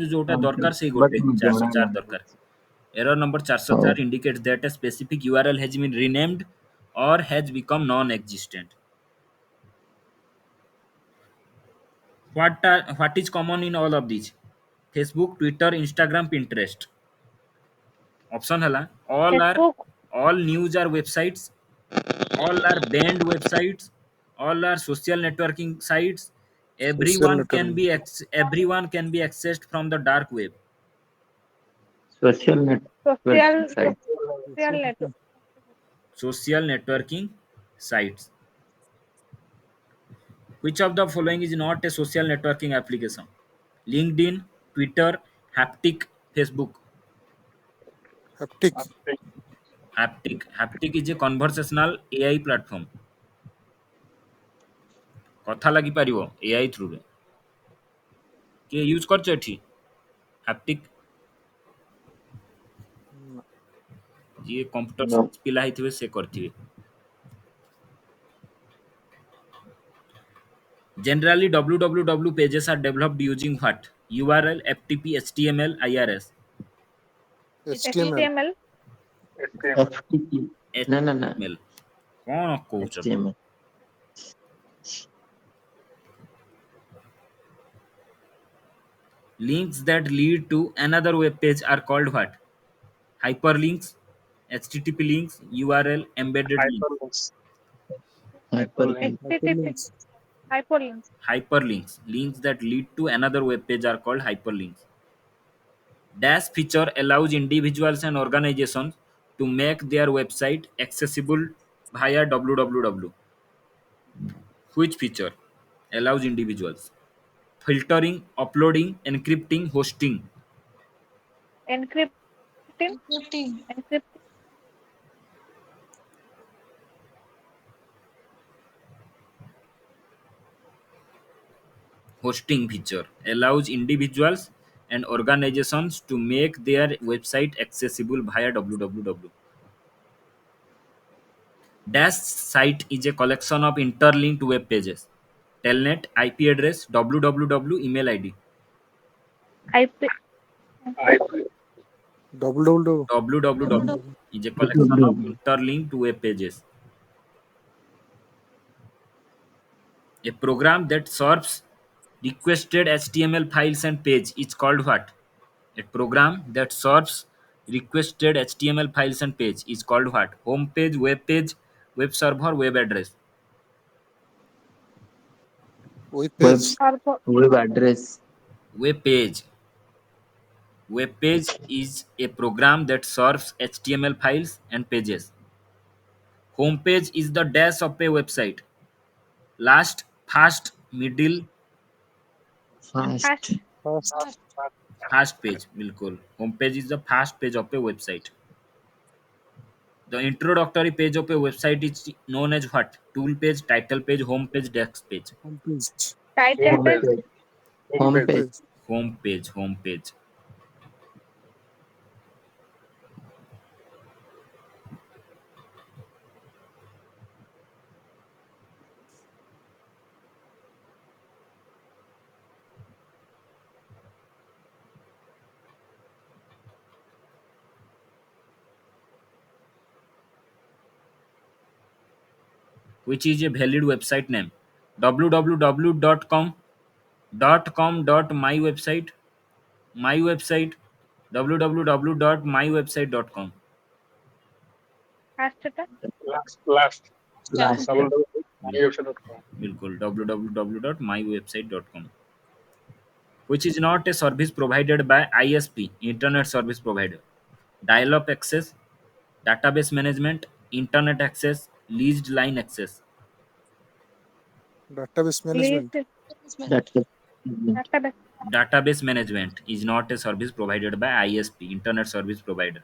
जोटा दरकार से गोटे 404 दरकार error number 404 indicates that a specific URL has been renamed or has become non-existent. What is common in all of these? Facebook, Twitter, Instagram, Pinterest. Option hala Facebook, all news are websites, all are banned websites, all are social networking sites. Social Everyone can be accessed from the dark web. social networking social site. social network. Social networking sites. Which of the following is not a social networking application? LinkedIn, Twitter, Haptic, Facebook. haptic. Haptic is a conversational AI platform. କଥା ଲାଗିପାରିବ AI ଥ୍ରୁରେ କିଏ use କରିଛ ଏଠି ହାପ୍ଟିକ୍ ଯିଏ computer No. Science ପିଲା ହେଇଥିବେ ସେ କରିଥିବେ Generally, www pages are developed using what? URL, FTP, HTML, IRS. HTML. HTML, FTP. No. HTML. କ'ଣ କହୁଛ? HTML. Links that lead to another web page are called what? Hyperlinks, HTTP links, URL, embedded links. Hyperlink. HTTP, hyperlinks, Hyperlinks. Links that lead to another web page are called hyperlinks. Dash feature allows individuals and organizations to make their website accessible via www. Which feature allows individuals? Filtering, uploading, encrypting, hosting. encrypting, encrypting, Hosting feature allows individuals and organizations to make their website accessible via www. Dash site is a collection of interlinked web pages. Telnet, IP address, www, email ID. IP, www. www is a collection of interlinked web pages. A program that serves requested HTML files and page is called what? A program that serves requested HTML files and page is called what? Home page, web server, web address. Web Web, page. server, web address. Web page. Web page is a program that serves HTML files and pages. Home page is the dash of a website. Last, fast, middle, fast, Fast. Fast. fast page. बिल्कुल. Home page is the fast page of a website. The introductory page of a website is known as what? Tool page, title page, home page, desk page. Home page. title Home page, page. Home Home page. page. Home page. Which is a valid website name? www.com, .my website, my website, www.mywebsite.com. fast টা, Last. Last. बिल्कुल www.mywebsite.com. Which is not a service provided by ISP, Internet Service Provider. Dial-up access, database management, internet access, leased line access. Database list, management. That's the database, Database management is not a service provided by ISP, Internet Service Provider.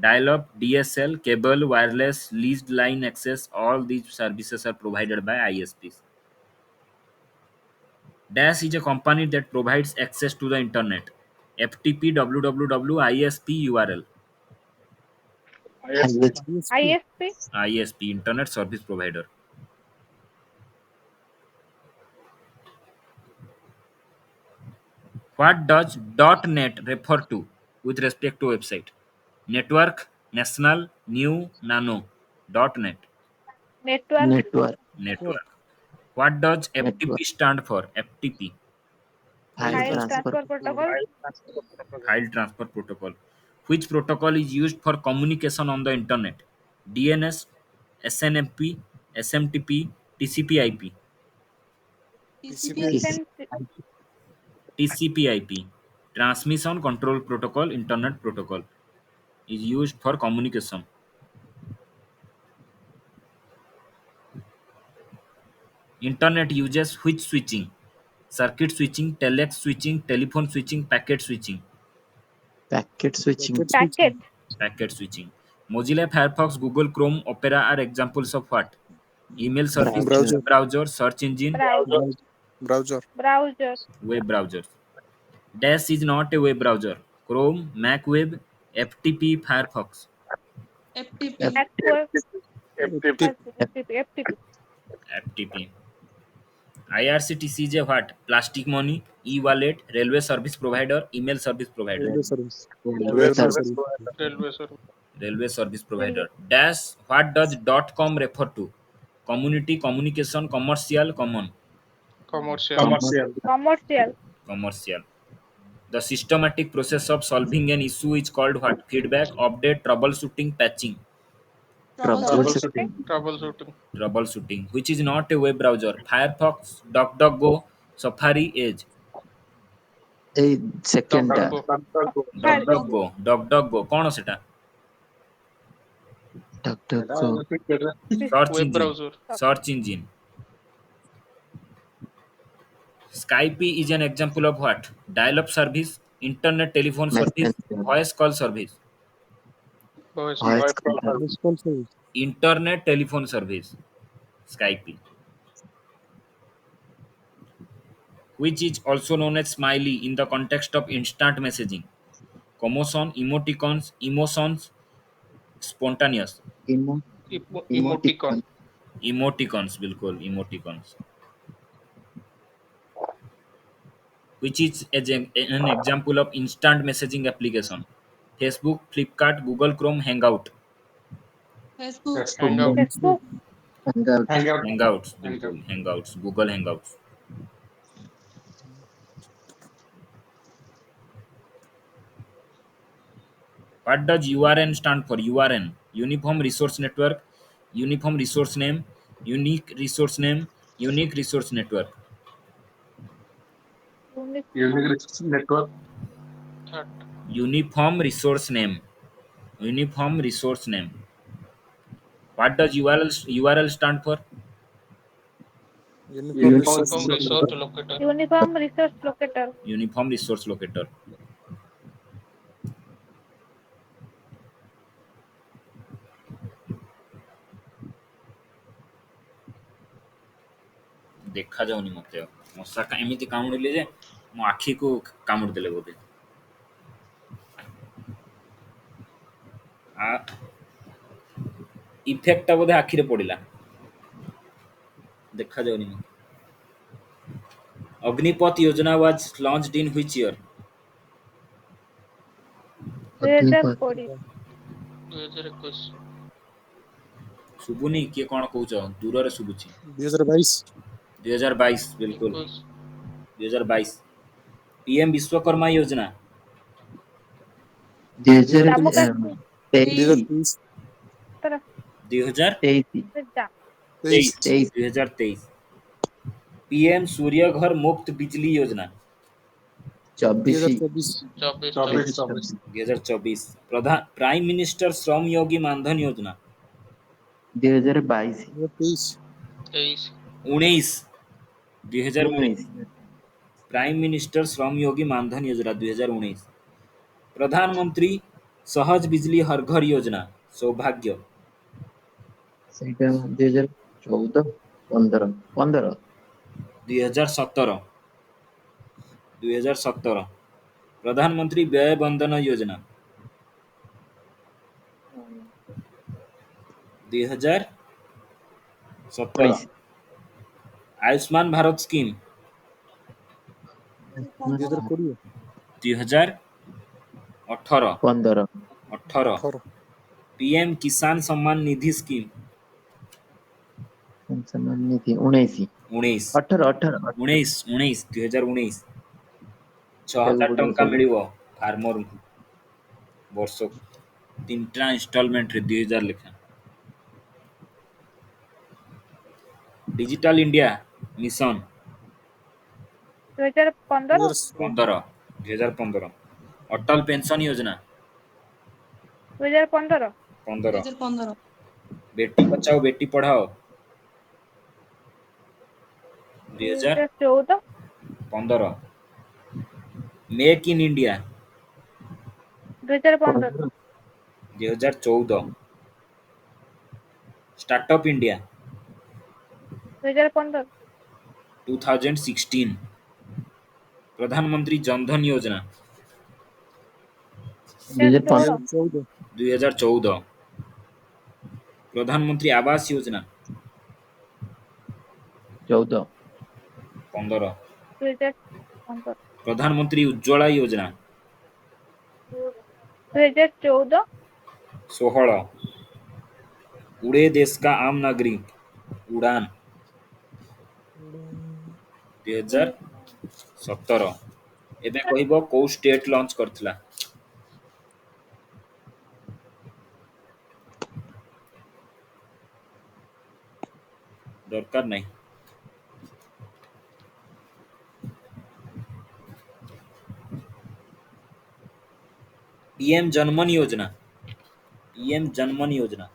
Dial-up, DSL, cable, wireless, leased line access, all these services are provided by ISPs. Dash is a company that provides access to the internet. FTP, www, ISP, URL. ISP. ISP. ISP, ISP, Internet Service Provider. What does .NET refer to with respect to website? Network, national, new, nano. .NET, Network. Network. network. What does Network. FTP stand for? FTP, File File transfer. transfer protocol. file transfer protocol. Which protocol is used for communication on the internet? DNS, SNMP, SMTP, TCP/IP. TCP. Listen. TCP/IP, Transmission Control Protocol, Internet Protocol, is used for communication. Internet uses which switching? Circuit switching, telex switching, telephone switching, packet switching. Packet switching. Packet switching. Packet. Packet switching. Mozilla Firefox, Google Chrome, Opera are examples of what? Email service, Browser. web browser, search engine, Browser. Browser. Browser. web browsers. Dash is not a web browser. Chrome, Mac Web, FTP, Firefox. F- Network. FTP. FTP. FTP. IRCTC is a what? Plastic money, e-wallet, railway service provider, email service provider. Railway service. Railway Railway service. service. Railway service Railway. provider. Dash, what does .com refer to? Community, communication, commercial, common. Commercial. Commercial. Commercial. The systematic process of solving an issue is called what? Feedback, update, troubleshooting, patching. Troubleshooting. Troubleshooting, which is not a web browser. Firefox, DuckDuckGo, Safari, Edge. এই সেকেন্ডটা File. DuckDuckGo କ'ଣ ସେଟା? DuckDuckGo. Search engine. Skype is an example of what? Dial-up service, internet telephone service, Messenger. voice call service. Voice Voice call service. Internet telephone service. Skype, which is also known as Smiley in the context of instant messaging. Commotion, emoticons, emotions, spontaneous. Emoticon. Emoticons, बिल्कुल emoticons. Which is an example of instant messaging application. Facebook, Flipkart, Google Chrome, Hangout. Facebook. Hangouts, बिल्कुल Hangouts, Google Hangouts. What does URN stand for? URN, Uniform Resource Network, Uniform Resource Name, Unique Resource Name, Unique Resource Network. Network. Uniform Resource Name, Uniform Resource Name. What does URL stand for? Uniform resource. Uniform resource locator. Uniform Resource Locator. ଦେଖାଯାଉନି ମତେ ମଶା ଏମିତି କାମୁଡ଼ିଲେ ଯେ ମୋ ଆଖିକୁ କାମୁଡ଼ିଦେଲେ ବୋଧେ। ଇଫେକ୍ଟଟା ବୋଧେ ଆଖିରେ ପଡ଼ିଲା, ଦେଖାଯାଉନି ମତେ। ଅଗ୍ନିପଥ योजना was launched in which year? 2020. ଶୁଭୁନି, କିଏ କ'ଣ କହୁଛ? ଦୂରରେ ଶୁଭୁଛି। 2022. 2022, बिल्कुल 2022। पीएम विश्वकर्मा योजना 2023. 2023। पीएम सूर्य घर मुफ्त बिजली योजना 2024। प्राइम मिनिस्टर श्रम योगी मानधन योजना 2022. 2019। प्राइम मिनिस्टर श्रम योगी मानधन योजना 2019। प्रधानमंत्री सहज बिजली हर घर योजना सौभाग्य ସେଇଟା 2014 15 15 2017। प्रधानमंत्री व्यय बंधन योजना 2017। आयुष्मान भारत स्कीम 2020. 2018 15 18 18 पीएम किसान सम्मान निधि स्कीम सम्मान निधि 19 19 18 18 19 19 2019 ଦେଖିବାକୁ 6000 ପଡିବ ଟଙ୍କା ସବୁ ମିଳିବ ଫାର୍ମରଙ୍କୁ ବର୍ଷକୁ 3ଟା ଇନଷ୍ଟଲମେଣ୍ଟରେ 2000 ଲେଖା। डिजिटल इंडिया मिशन 2015 2016 15 2015 अटल पेंशन योजना 2015 15 Beti Bachao Beti Padhao 2014 2015 make in India 2015 2014 startup India 2015 2016 प्रधानमंत्री जन धन योजना 2015 2016 2014 2014 प्रधानमंत्री आवास योजना 14 15 2015 प्रधानमंत्री उज्ज्वला योजना 2014 16 उड़े देश का आम नागरिक उड़ान 2017 एबे कहब कौ स्टेट लॉन्च करथिला दरकार नहीं पीएम जनमन योजना पीएम जनमन योजना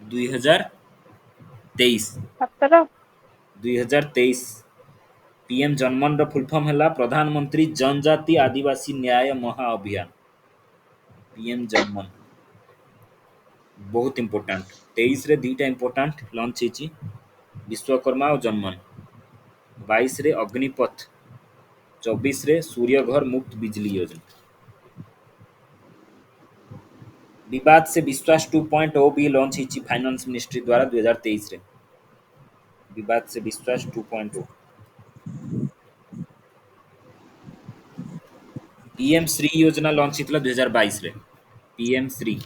2023 17 2023 पीएम जनमन ର फुल फॉर्म ହେଲା प्रधानमंत्री जनजाति आदिवासी न्याय महाअभियान पीएम जनमन बहुत इंपोर्टेंट 23 रे दीटा इंपोर्टेंट लॉन्च ହେଇଛି विश्वकर्मा और जनमन 22 रे अग्निपथ 24 रे सूर्यघर मुफ्त बिजली योजना विवाद से विश्वास 2.0 भी लॉन्च ହେଇଛି फाइनेंस मिनिस्ट्री द्वारा 2023 रे विवाद से विश्वास 2.0 पीएम श्री योजना लॉन्च ହେଇଥିଲା 2022 रे पीएम श्री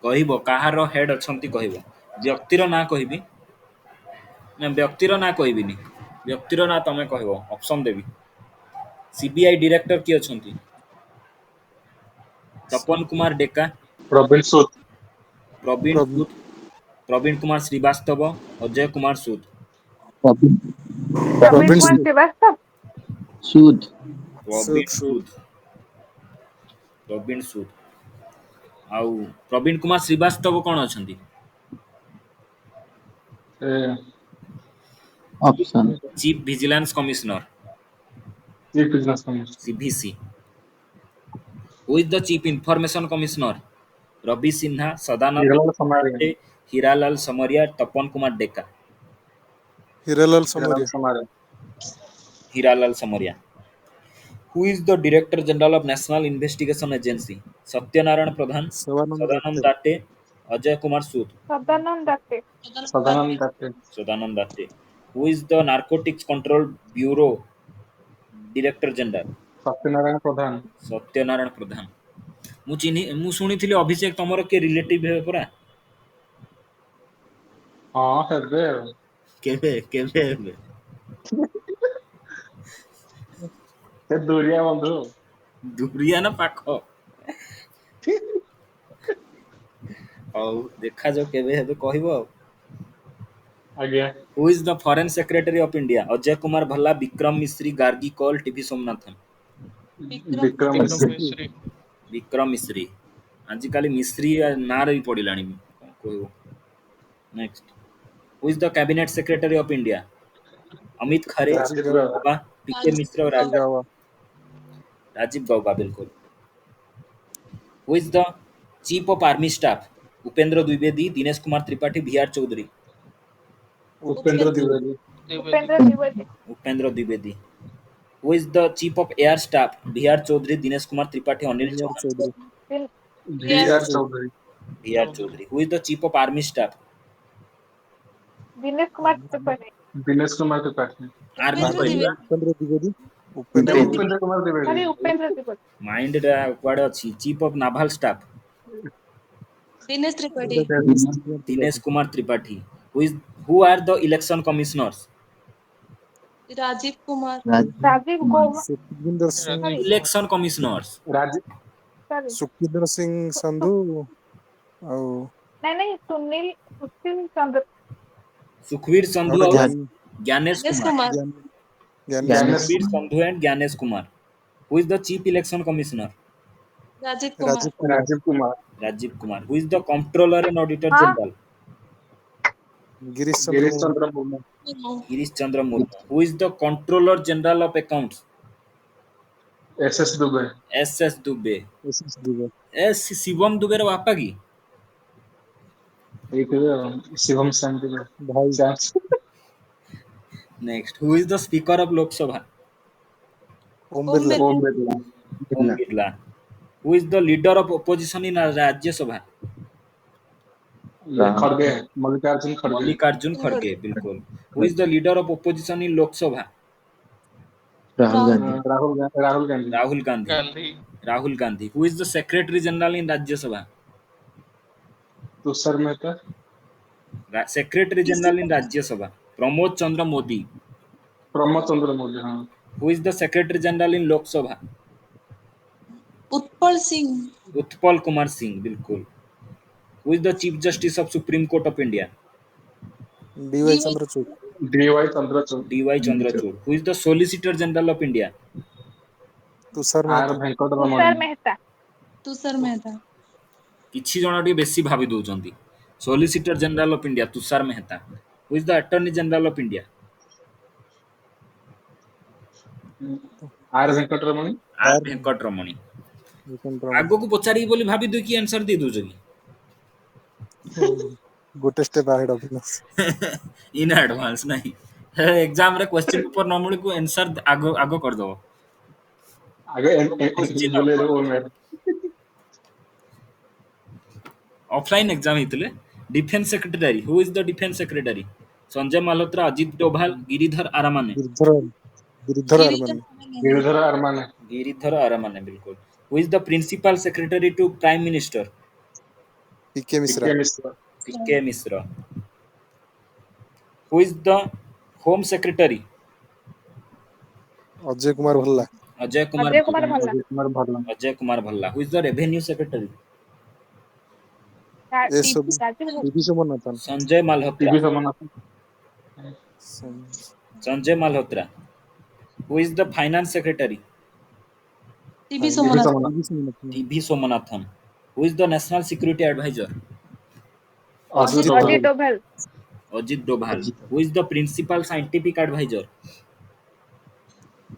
କହିବ କାହାର ହେଡ୍ ଅଛନ୍ତି କହିବ ବ୍ୟକ୍ତିର ନାଁ କହିବି ନା ବ୍ୟକ୍ତିର ନାଁ କହିବିନି ବ୍ୟକ୍ତିର ନାଁ ତମେ କହିବ ଅପସନ୍ ଦେବି सीबीआई डायरेक्टर किए अछंती तपन कुमार डेका प्रवीण सूद प्रवीण प्रवीण सूद प्रवीण कुमार श्रीवास्तव अजय कुमार सूद प्रवीण प्रवीण कुमार सूद श्रीवास्तव सूद प्रवीण सूद प्रवीण सूद आउ प्रवीण कुमार श्रीवास्तव कौन अछंती A option chief vigilance commissioner chief business commissioner CVC who is the chief information commissioner Ravi Sinha Sadanand Hiralal Samariya Date, Hiralal Samariya Tapan Kumar Deka Hiralal Hiralal समारे Samariya Hiralal Samariya who is the director general of national investigation agency Satyanarayan Pradhan Sadanand Sadanand Date Date Ajay Kumar Sood Sadanand Date Sadanand Date Sadanand Date who is the narcotics control bureau director general Satyanarayan Pradhan Satyanarayan Pradhan मु शुणी अभिषेक तमर के relative हे परा हाँ हेबे केबे हेबे से दूरिया बंधु दुरिया ना पाख ଆଉ ଦେଖାଯାଉ କେବେ ହେବେ କହିବ ଆଉ आज्ञा who is the foreign secretary of India Ajay Kumar Bhalla Vikram Misri Gargi Kaul TV Somanathan Vikram Misri Vikram Misri आजिकाली मिश्री नाँ भी पड़िलानी कहब next who is the cabinet secretary of India Amit Khare Rajiv Gauba Gauba P K Mishra और राजीव गौबा। राजीव गौबा बिल्कुल। Who is the chief of army staff? Upendra Dwivedi, Dinesh Kumar Tripathi, B R Chaudhary. Upendra Dwivedi. Upendra Dwivedi. Upendra Dwivedi. Who is the chief of air staff? B R Chaudhary, Dinesh Kumar Tripathi, Anil B R Chauhan. Chaudhary. दिन- B R Chaudhary. B R Chaudhary. Who is the chief of army staff? Dinesh Kumar Tripathi. Dinesh Kumar Tripathi. Army Upendra कहला द्विवेदी। उपेंद्र द्विवेदी। उपेंद्र कुमार खाली Dwivedi. Upendra Dwivedi. Mind रा कुआडे अछि? Chief of naval staff? Dinesh Tripathi. Dinesh Kumar Tripathi. Who are the election commissioners? Rajiv Kumar. Rajiv Gauba. Sukhwinder Singh. Sorry election commissioners Raj sorry Sukhwinder Singh Sandhu ଆଉ नहीं सुशील चंद्र। सुखवीर संधू ଗୋଟେ और ଜ୍ଞାନ Gyanesh Dinesh Kumar. Kumar. Gyan Sukhbir Sandhu and Gyanesh Kumar. Who is the chief election commissioner? Rajiv Kumar. Rajiv Kumar. Rajiv Kumar. Rajiv Kumar. Who is the controller and auditor हाँ general? Girish Chandra Girish Murmu. Chandra Murmu. Girish Chandra Murmu. Who is the controller general of accounts? S S Dubey. S S Dubey. S S Dubey. S Shivam Dubey रो बापा की? एक शिवम शांति भाई next, who is the speaker of Lok Sabha? Om Om Birla. Birla. Om Birla. Om Birla. Who is the leader of opposition इन राज्यसभा? खड़गे। मल्लिकार्जुन खड़गे। मल्लिकार्जुन खड़गे बिल्कुल। Who is the leader of opposition in Lok Sabha? Rahul Gandhi. Rahul Gandhi. Rahul Gandhi. Rahul Gandhi. Who is the secretary general in Rajya Sabha? Tushar Mehta. Secretary general in Rajya Sabha? Pramod चंद्र मोदी। प्रमोद चंद्र मोदी। हाँ। Who is the secretary general in Lok Sabha? Utpal Singh. Utpal Kumar Singh बिल्कुल। Who is the chief justice of supreme court of India? D Y Chandrachud. D Y Chandrachud. D Y Chandrachud. Who is the solicitor general of India? Tushar R Mehta. Venkataramani. Tushar Mehta. Tushar Mehta. किछि जण टी बेसी भाबी दउचंती। Solicitor general of India Tushar Mehta. Who is the attorney general of India? R Venkataramani. R Venkataramani. आगो को पचारी बोली भाबी दो कि आंसर दे दोछ की? ଗୋଟେ step ahead of us। In advance नहीं एग्जाम रे क्वेश्चन पेपर न मिले को आंसर आगो आगो कर दो। आगे निश्चित बोले रो में। ऑफलाइन एग्जाम हितले। Defence secretary. Who is the defence secretary? Sanjay Malhotra, Ajit Doval, Giridhar Aramane. Giridhar Giridhar Arman. Giridhar Aramane. Giridhar Aramane बिल्कुल। Who is the principal secretary to prime minister? P K Mishra. P K Mishra. P K Mishra. Who is the home secretary? Ajay Kumar Bhalla. Ajay Kumar Ajay Kumar Bhalla. Bhalla. Ajay Kumar Bhalla. Ajay Kumar Bhalla. Who is the revenue secretary? ये सब Rajiv TV Somanathan. Sanjay Malhotra. TV Somanathan. Sanjay Malhotra. Who is the finance secretary? TV TV Somnath. Somanathan. TV Somanathan. Who is the national security adviser? Ajit Ajit Ajit Doval. Doval. Ajit Doval. Who is the principal scientific adviser?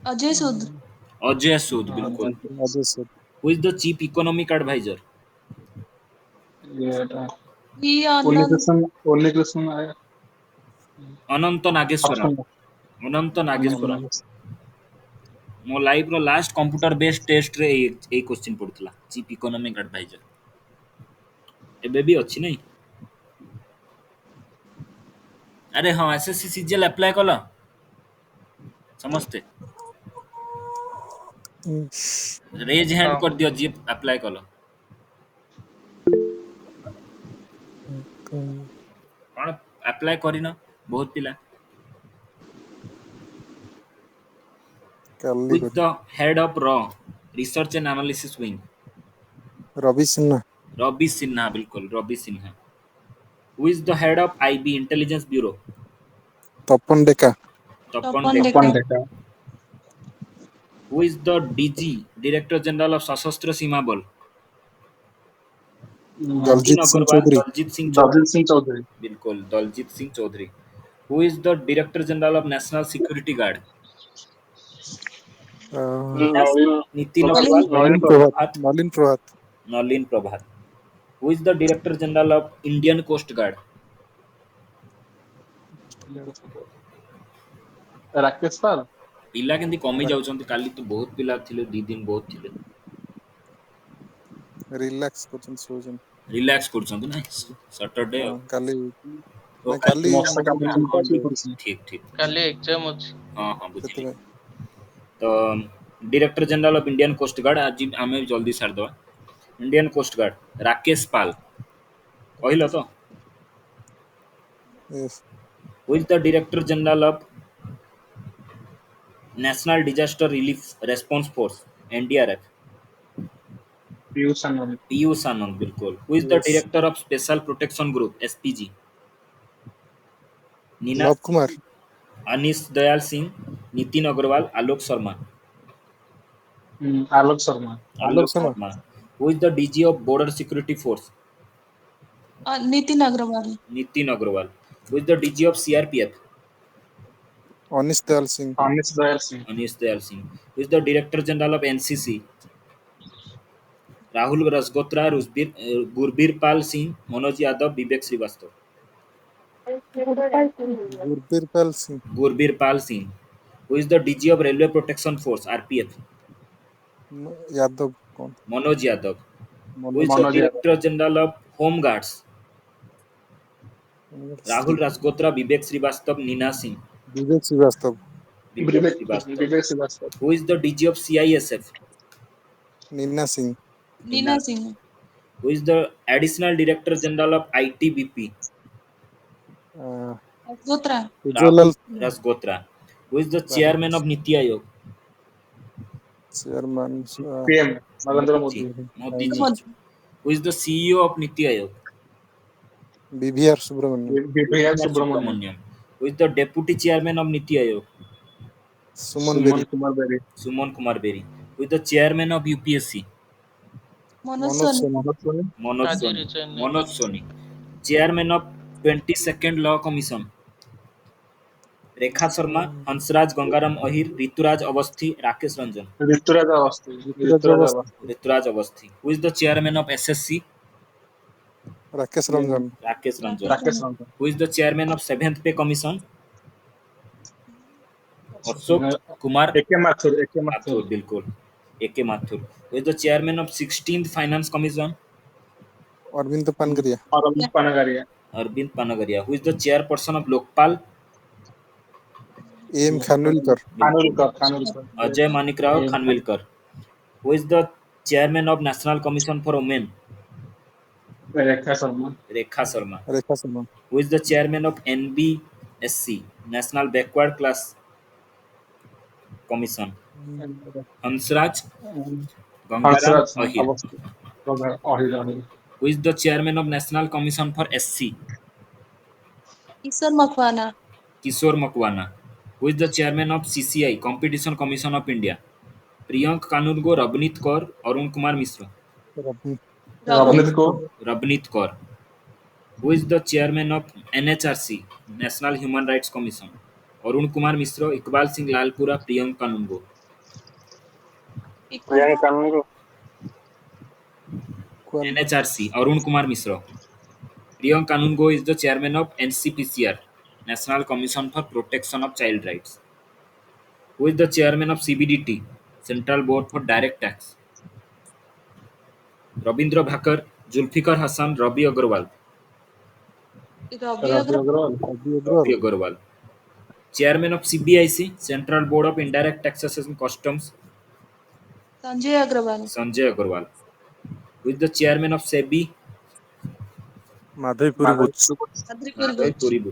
Ajay Sood. Ajay Sood बिल्कुल। Ajay sir. Who is the chief economic adviser? E Anand. Unni Krishna आया। अनंत नागेश्वरम। अनंत नागेश्वरम। मो लाइफ रो last computer based test रे a question पड़थला chief economic adviser. एबे भी अछि नहीं? अरे हाँ एसएससी सीजीएल अप्लाई कला समझते? रेज हैंड कर दियो जी अप्लाई कला। कौन अप्लाई करिना बहुत पिला? काली विथ द हेड ऑफ रॉ research and analysis wing? Ravi Sinha. Ravi Sinha बिल्कुल Ravi Sinha. Who is the head of IB intelligence bureau? Tapan Deka. Tapan Tapan Deka. Deka. Who is the DG director general of Sashastra Seema बल? दलजीत सिंह अग्रवाल। चौधरी। दलजीत सिंह चौधरी। दलजीत सिंह चौधरी। बिल्कुल Daljit Singh Chaudhary. Who is the director general of national security guard? Nitin Nalin Agarwal, Nalin Prabhat, Nalin Prabhat Nalin Prabhat. Who is the Director General of Indian Coast Guard? Rakesh Pal ପିଲା କେମିତି କମି ଯାଉଛନ୍ତି? କାଲି ତ ବହୁତ ପିଲା ଥିଲେ, 2 ଦିନ ବହୁତ ଥିଲେ। रिलैक्स କରୁଛନ୍ତି ଶୋଉଛନ୍ତି ରିଲାକ୍ସ କରୁଛନ୍ତି ନା ସଟରଡେ। ହଁ କାଲି ଓ ନାଇଁ କାଲି ବର୍ଷା କାମ ଠିକ ଠିକ କାଲି ଏକ୍ଜାମ ଅଛି। ହଁ ବୁଝିଲି। ସେଥିପାଇଁ ତ director general of Indian coast guard ଆଜି ଆମେ ଜଲ୍ଦି ସାରିଦେବା। Indian coast guard Rakesh Pal କହିଲ ତ। yes who is the director general of national disaster relief response force NDRF? Piyush Anand Piyush Anand, बिल्कुल। Who is the yes director of special protection group SPG? Nina, Lav Kumar Anish Dayal Singh, Nitin Agrawal, Alok Sharma? Alok Sharma Alok Alok Sharma Sharma. Who is the DG of border security force? Nitin Agrawal Nitin Agrawal. Who is the DG of CRPF? Anish Dayal Singh Anish Dayal Singh Anish Dayal Singh. Who is the director general of NCC? Rahul Rajgotra, Gurbir Pal Singh, Manoj Yadav, Vivek Srivastava? Gurbir Pal Singh Gurbir Pal Singh. Who is the DG of railway protection force RPF? Yadav कौन Manoj Yadav. Who is the Manoj Yadav director general of home guards? Rahul Rajgotra, Vivek Srivastava, Nina Singh? Vivek Srivastava Vivek Srivastava. Vivek Srivastava who is the DG of CISF? Nina Singh Nina Singh who is the additional director general of ITBP? Rajgotra Rahul Ujjwal Rajgotra. Who is the chairman of NITI Aayog? Chairman PM Narendra ji, Modi Modi ji. Who is the CEO of NITI Aayog? B V R Subrahmanyam Vivek Subrahmanyam Subrahmanyam. Who is the deputy chairman of NITI Aayog? Suman Suman Bery Kumar berry Suman Kumar Beri. Who is the chairman of UPSC? Manoj Manoj Soni Soni Manoj Soni Manoj ଆଜି Soni. resign Manoj ନେଇଛନ୍ତି। Soni. Chairman of 22nd law commission? Rekha Sharma, Hansraj Gangaram Ahir, Rituraj Awasthi, Rakesh Ranjan? Rituraj Awasthi Rituraj Rituraj Awasthi Awasthi Rituraj Awasthi. Who is the chairman of SSC? Rakesh Ranjan Rakesh Ranjan. Rakesh Ranjan who is the chairman of 7th pay commission? Ashok Kumar A K Mathur, Mathur बिल्कुल एके Mathur. Who is the chairman of 16th finance commission? Arvind Panagariya Arvind Panagariya Arvind Panagariya. Who is the chairperson of Lokpal? M Khanwilkar बिल्कुल Khanwilkar Ajay Manik Rao Khanwilkar. Who is the chairman of national commission for women? Rekha Sharma Rekha Sharma. Rekha Sharma who is the chairman of NBSC national backward class commission? Hansraj Gangaram Hansraj Ahir. Awasthi Ahir Ahir who is the chairman of national commission for SC? Ishwar Makwana Kishor Makwana. Who is the chairman of CCI competition commission of India? Priyank Kanoongo, Ravneet Kaur, Arun Kumar Mishra? Ravi Ravneet Ravneet Kaur Ravneet Kaur. Who is the chairman of NHRC national human rights commission? Arun Kumar Mishra, Iqbal Singh Lalpura, Priyank Kanoongo? क्वाल NHRC Arun Kumar Mishra. Priyank Kanoongo is the chairman of NCPCR national commission for protection of child rights? Who is the chairman of CBDT central board for direct tax? Ravindra Bhakar, Zulfiquar Hasan, Ravi Agrawal? Ravi Ravi Agrawal Agrawal Ravi Ravi Agrawal Agrawal. Chairman of CBIC central board of indirect taxes and customs? Sanjay Agrawal Sanjay Agrawal. Who is the chairman of SEBI? Madhabi Puri Buch आद्रिपुर माधव बुच पुरीबु।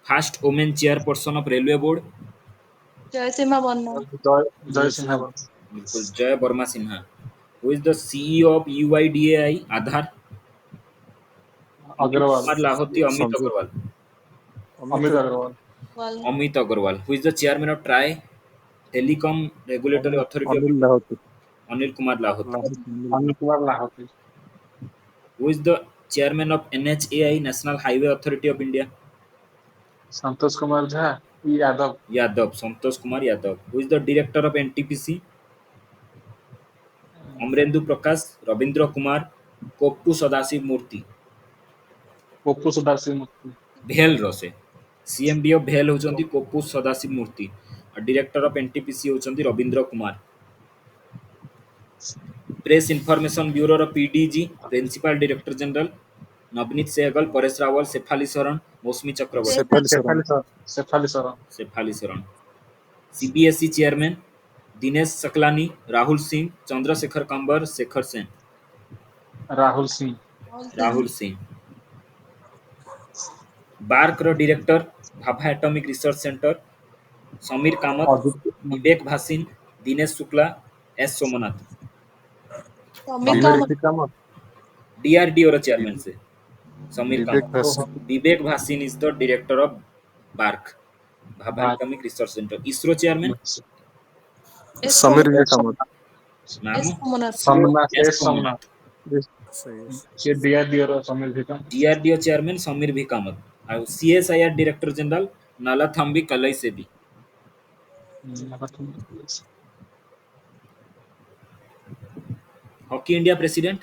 First women chairperson of railway board? Jaya Sinha बन्ना ଜୟ ସିଂହା बिल्कुल Jaya Varma Sinha. Who is the CEO of UIDAI Aadhaar? Anil Agrawal Kumar लाहोती, Amit Sanjay Agarwal? Amit Agarwal वाल Amit Agarwal. Who is the chairman of TRAI telecom regulatory authority of Anil India? Lahoti Anil Kumar Lahoti. Anil Kumar Lahoti who is the chairman of NHAI national highway authority of India? Santosh Kumar Jha Yadav Yadav, Santosh Kumar Yadav. Who is the director of NTPC? Amrendu Prakash, Rabindra Kumar, Koppu Sadasiv Murthy. Pappu सुधार सिंह मूर्ति भेल रसे CMD of भेल होचंती कोप्पू सदाशिव मूर्ति और director of NTPC होचंती Ravindra Kumar press information bureau रो PDG principal director general Navneet Sehgal Paresh Rawal Shefali Sharan Mousumi Chakraborty Shefali sir Shefali Sharan CBSE chairman Dinesh Saklani Rahul Singh Chandrashekhar Kambar Shekhar Sen Rahul Singh Rahul Singh BARC रो director Bhabha atomic research centre Sameer Kamat Ajit Vivek Bhasin Dinesh Shukla S Somnath Sameer Sameer Kamat Kamat DRDO रो chairman से समीर विवेक Kamat Bhasin Vivek Bhasin is the director of BARC Bhabha BARC. Atomic research centre ISRO chairman S Sameer Somnath विवेकामत नाम S Somnath Somnath S S Somnath सही है। ये दिया दिया रो समीर विकाम डीआरडीओ चेयरमैन समीर भी कामत और CSIR director general Nallathambi Kalai SEBI hockey India president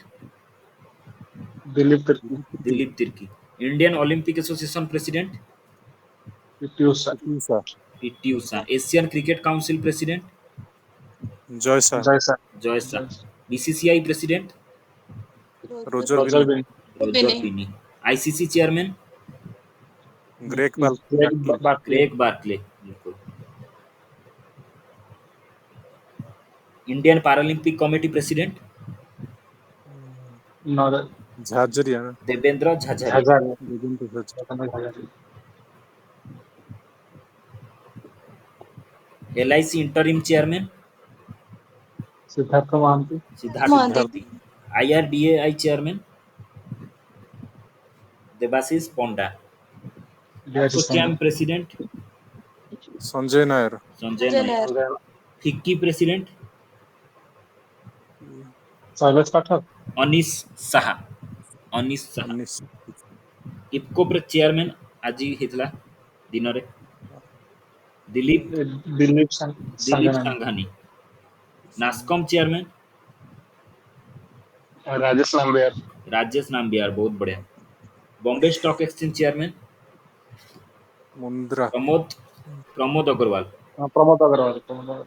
Dilip Tirkey Dilip Tirkey Indian Olympic association president PT Usha ईसा PT Usha Asian cricket council president Jay Shah Jay Shah Jay Shah BCCI president Roger Roger Binny बिन Roger Binny ICC chairman Greg बाल क्रेग बार्कले बिल्कुल Indian Paralympic committee president Jhajharia Devendra Jhajharia हजार Devendra Jhajharia LIC interim chairman Siddharth Mohanty Siddharth Mohanty. Mohanty IRDAI chairman Debashish Panda ASSOCHAM president Sanjay Nair Sanjay Sanjay Nair Nair FICCI president Shailesh Pathak Anish Saha Anish Saha Anish IFFCO chairman आज हेतला दिन रे दिलीप दिलीप दिलीप संघना सांघानी नास्कॉम चेयरमैन राजेश लांबेर राजेश नाम्बियार बहुत बढ़िया Bombay stock exchange chairman Mundra Pramod Agarwal Pramod Agarwal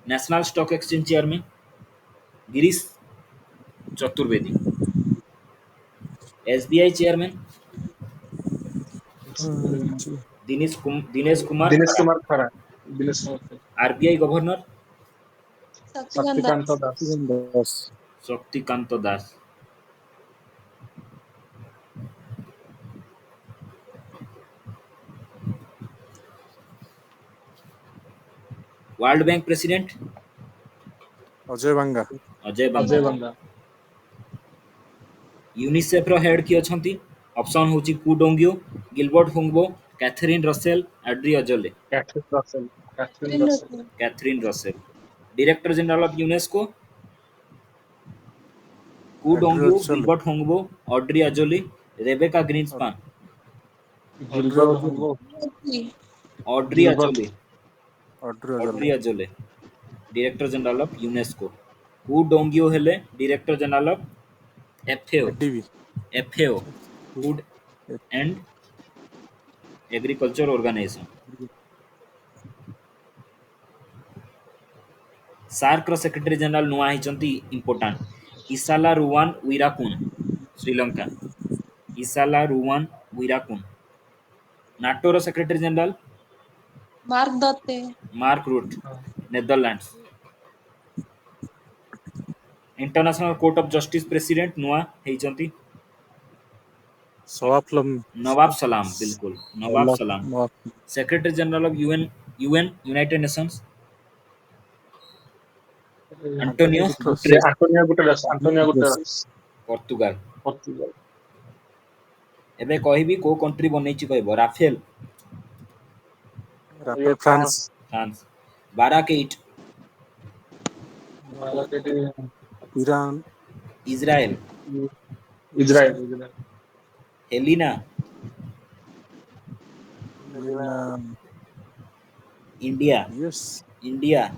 national stock exchange chairman Girish Chaturvedi SBI chairman Dinesh Kumar Dinesh Kumar Khara Dinesh Kumar RBI governor Shaktikanta Das Shaktikanta Das Das Shaktikanta Das world bank president Ajay Banga Ajay Banga Ajay Banga UNICEF रो हेड की अछंती ऑप्शन होची Qu Dongyu Gilbert Houngbo Catherine Russell Audrey Azoulay Catherine Russell Catherine Russell director general of UNESCO Qu Dongyu Gilbert Houngbo Audrey Azoulay Rebecca Grynspan Gilbert Houngbo Audrey Gilbert Azoulay Audrey Audrey Azoulay director general of UNESCO Qu Dongyu हेले director general of FAO ADB FAO food and agriculture organisation SAARC रो secretary general नुआ हिचंती important Esala Ruwan Weerakoon Sri Lanka Esala Ruwan Weerakoon NATO रो secretary general Mark दत्ते Mark Rutte Netherlands international court of justice president नुआ हिचंती सवाफलम Nawaf Salam बिल्कुल नवाब सलाम secretary general of UN United Nations Antonio Guterres Antonio Guterres Portugal Portugal एबे कहबी को कंट्री बनैछि कहबो राफेल राफेल फ्रांस फ्रांस बाराकेट Iran Israel Israel Helena Lina India. Yes. India.